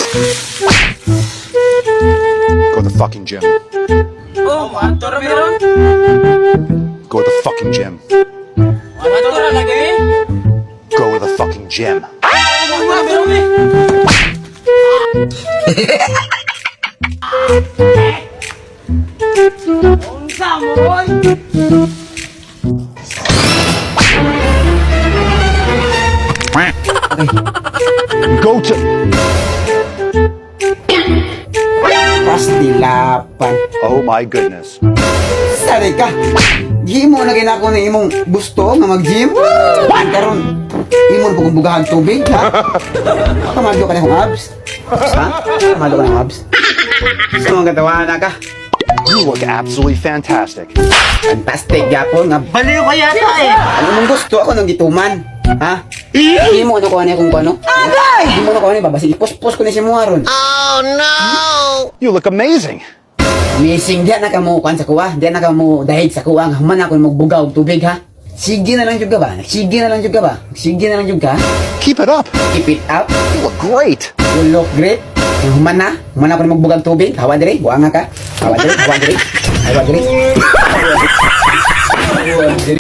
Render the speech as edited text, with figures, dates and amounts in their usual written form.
Go to the fucking gym. Oh, manto ra meron. Go to the fucking gym. Manto ra lagi. Go to the fucking gym. Oh, wala meron eh. Unsa mo, boy? Go to. Pastilapan. Oh my goodness. Sari ka. Di mo na ginako na imong gusto nga mag-gym. Karon, imo na kung bugahan tubig, ha? Kamado ka na yung abs. Ha? Kamado ka na yung abs. Gusto mong katawa na ka. You look absolutely fantastic. Fantastic, yapon nga. Baliw ka yata eh. Ano mong gusto ako ng gituman? Ha? Hindi mo ano ko ano kung ano? Agay! Hindi mo ano ko ano babasi. Ipos-pos ko na si Muharon. You look amazing. Amazing, diyan na ka mo kuan sa kuwa. Diyan na ka mo dahig sa kuwa. Nga human ako magbugaw og tubig ha. Sige na lang jud ka ba? Sige na lang jud ka ba? Sige na lang jud ka. Keep it up. Keep it up. You look great. You look great. Nga human na. Human ako magbugaw og tubig. Hawa dire, buanga ka. Hawa dire, hawa dire. Hawa dire. Hawa dire.